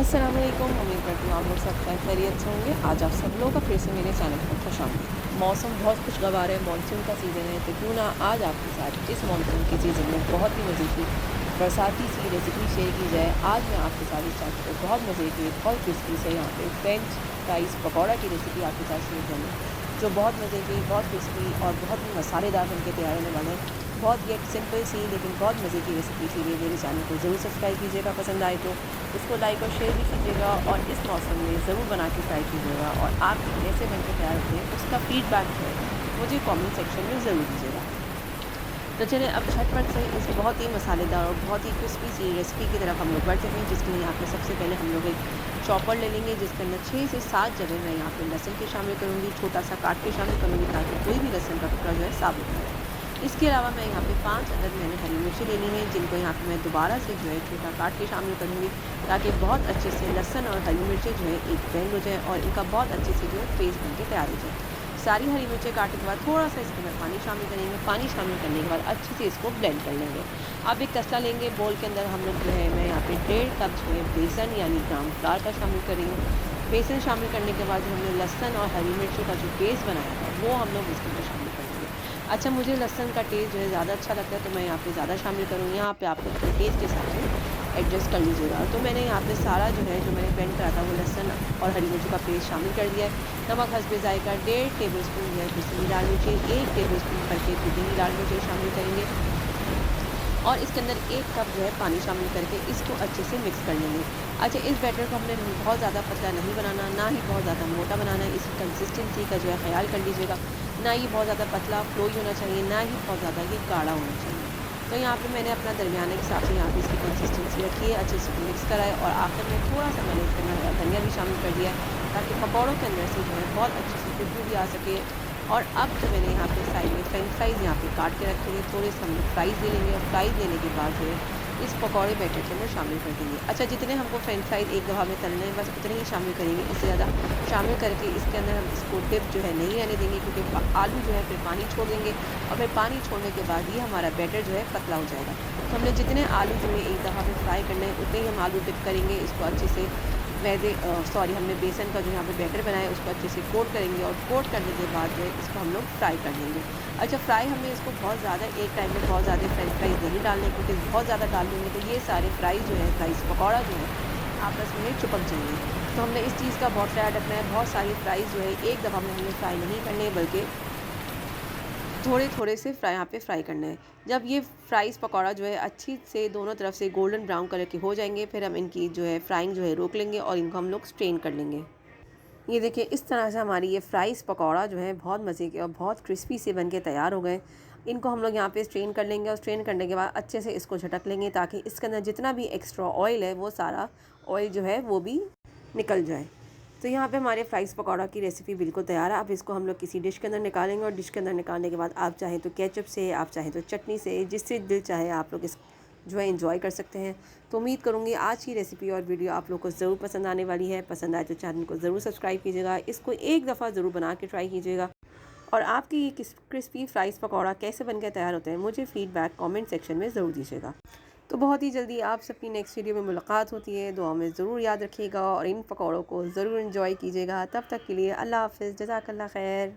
अस्सलाम वालेकुम। उम्मीद करती हूँ आप लोग सब खैरियत से होंगे। आज आप सब लोगों का फिर से मेरे चैनल पर खुशामदीद। मौसम बहुत खुशगवार है, मानसून का सीज़न है, तो क्यों ना आज आपके साथ इस मानसून के सीज़न में बहुत ही मज़े की बरसाती सी रेसिपी शेयर की जाए। आज मैं आपके साथ इस चैनल पर बहुत मज़े की बहुत क्रिस्पी से यहाँ पे फ्रेंच फ्राइज़ पकौड़ा की रेसिपी आपके साथ शेयर करूँ, जो बहुत मज़े की, बहुत क्रिस्पी और बहुत ही मसालेदार बनके तैयार होने वाले हैं। बहुत ये सिंपल सी लेकिन बहुत मज़े की रेसिपी के लिए मेरे चैनल को ज़रूर सब्सक्राइब कीजिएगा। पसंद आए तो उसको लाइक और शेयर भी कीजिएगा और इस मौसम में ज़रूर बना के ट्राई कीजिएगा और आप कैसे बन के तैयार होते हैं उसका फीडबैक जो है मुझे कमेंट सेक्शन में ज़रूर दीजिएगा। तो चलिए अब झटपट से इस बहुत ही मसालेदार और बहुत ही क्रिस्पी सी रेसिपी की तरफ हम लोग बढ़ते हैं, जिसके लिए यहाँ पे सबसे पहले हम लोग एक चॉपर ले लेंगे, जिसके अंदर 6 से 7 जगह मैं यहाँ पे लहसुन के शामिल करूँगी, छोटा सा काट के शामिल करूँगी ताकि कोई भी लहसुन का टुकड़ा जो है साबुत ना रहे। इसके अलावा मैं यहाँ पे 5 अदद मैंने हरी मिर्ची लेनी है, जिनको यहाँ पे मैं दोबारा से जो है छोटा काट के शामिल करूँगी ताकि बहुत अच्छे से लहसुन और हरी मिर्ची जो है एक ब्लेंड हो जाए और इनका बहुत अच्छे से जो है पेस्ट बन के तैयार हो जाए। सारी हरी मिर्चें काटने के बाद थोड़ा सा इसके अंदर पानी शामिल करेंगे। पानी शामिल करने के बाद अच्छे से इसको ब्लेंड कर लेंगे। अब एक तसला लेंगे, बोल के अंदर हम लोग जो है मैं यहाँ पे 1.5 कप जो है बेसन यानी ग्राम फ्लावर का शामिल करेंगे। बेसन शामिल करने के बाद जो हमने लहसुन और हरी मिर्चों का जो पेस्ट बनाया था वो हम लोग इसके अंदर शामिल करेंगे। अच्छा, मुझे लहसुन का टेस्ट जो है ज़्यादा अच्छा लगता है तो मैं यहाँ पे ज़्यादा शामिल करूँगी। यहाँ पे आप अपने टेस्ट के हिसाब से एडजस्ट कर लीजिएगा। तो मैंने यहाँ पे सारा जो है जो मैंने ब्लेंड करा था वो लहसुन और हरी मिर्ची का पेस्ट शामिल कर दिया है। नमक हस्बे जायका 1.5 टेबलस्पून जो है पिसी लाल मिर्ची, 1 टेबलस्पून करके पुदीनी लाल मिर्ची शामिल करेंगे और इसके अंदर 1 कप जो है पानी शामिल करके इसको अच्छे से मिक्स कर लेंगे। अच्छा, इस बैटर को हमने बहुत ज़्यादा पतला नहीं बनाना, ना ही बहुत ज़्यादा मोटा बनाना है। इसकी कंसिस्टेंसी का जो है ख्याल कर लीजिएगा। ना ही बहुत ज़्यादा पतला फ्लोई होना चाहिए, ना ही बहुत ज़्यादा ये गाढ़ा होना चाहिए। तो यहाँ पे मैंने अपना दरमियाने के हिसाब से यहाँ पे इसकी कंसिस्टेंसी रखी है, अच्छे से मिक्स कराए और आखिर में थोड़ा सा मैंने इसके अंदर हरा धनिया भी शामिल कर दिया है ताकि पकौड़ों के अंदर से जो है बहुत अच्छी सी खुशबू भी आ सके। और अब जो मैंने यहाँ पे साइड में फ्रेंच फ्राइज़ यहाँ पे काट के रखे हैं, थोड़े से हम लोग फ्राइज़ ले लेंगे और फ्राइज़ लेने के बाद जो है इस पकौड़े बैटर के अंदर शामिल कर देंगे। अच्छा, जितने हमको फ्रेंच फ्राइज़ एक दफ़ा में तलने हैं बस उतने ही शामिल करेंगे, इससे ज़्यादा शामिल करके इसके अंदर हम इसको डिप जो है नहीं रहने देंगे, क्योंकि आलू जो है फिर पानी छोड़ देंगे और फिर पानी छोड़ने के बाद ये हमारा बैटर जो है पतला हो जाएगा। तो हमने जितने आलू जो है एक दफ़ा में फ्राई करने हैं उतने ही हम आलू डिप करेंगे। इसको अच्छे से हमने बेसन का जो यहाँ पे बैटर बनाया है उसको अच्छे से कोट करेंगे और कोट करने के बाद जो है इसको हम लोग फ्राई कर लेंगे। अच्छा, फ्राई हमें इसको बहुत ज़्यादा एक टाइम में बहुत ज़्यादा फ्रेंच फ्राइज़ नहीं डालने, क्योंकि बहुत ज़्यादा डाल देंगे तो ये सारे फ्राइज़ जो है फ्राइज़ पकौड़ा जो है आपस में चिपक जाएंगे। तो हमने इस चीज़ का बहुत ख्याल रखना है। बहुत सारी फ्राइज़ जो है एक दफ़ा में हमने फ्राई नहीं करने, बल्कि थोड़े-थोड़े से यहाँ पे फ्राई करना है। जब ये फ्राइज़ पकौड़ा जो है अच्छी से दोनों तरफ से गोल्डन ब्राउन कलर के हो जाएँगे, फिर हम इनकी जो है फ्राइंग जो है रोक लेंगे और इनको हम लोग स्ट्रेन कर लेंगे। ये देखिए, इस तरह से हमारी ये फ्राइज़ पकौड़ा जो है बहुत मज़े के और बहुत क्रिस्पी से बन के तैयार हो गए। इनको हम लोग यहाँ पे स्ट्रेन कर लेंगे और स्ट्रेन करने के बाद अच्छे से इसको झटक लेंगे ताकि इसके अंदर जितना भी एक्स्ट्रा ऑयल है वो सारा ऑयल जो है वो भी निकल जाए। तो यहाँ पे हमारे फ्राइज़ पकौड़ा की रेसिपी बिल्कुल तैयार है। अब इसको हम लोग किसी डिश के अंदर निकालेंगे और डिश के अंदर निकालने के बाद आप चाहें तो केचप से, आप चाहें तो चटनी से, जिससे दिल चाहे आप लोग इस जो है एंजॉय कर सकते हैं। तो उम्मीद करूँगी आज की रेसिपी और वीडियो आप लोग को ज़रूर पसंद आने वाली है। पसंद आए तो चैनल को ज़रूर सब्सक्राइब कीजिएगा। इसको एक दफ़ा ज़रूर बना के ट्राई कीजिएगा और आपकी ये क्रिस्पी फ्राइज़ पकौड़ा कैसे बनकर तैयार होते हैं मुझे फ़ीडबैक कमेंट सेक्शन में ज़रूर दीजिएगा। तो बहुत ही जल्दी आप सबकी नेक्स्ट वीडियो में मुलाकात होती है। दुआ में ज़रूर याद रखिएगा और इन पकौड़ों को ज़रूर एंजॉय कीजिएगा। तब तक के लिए अल्लाह हाफ़िज़, जज़ाकल्लाह खैर।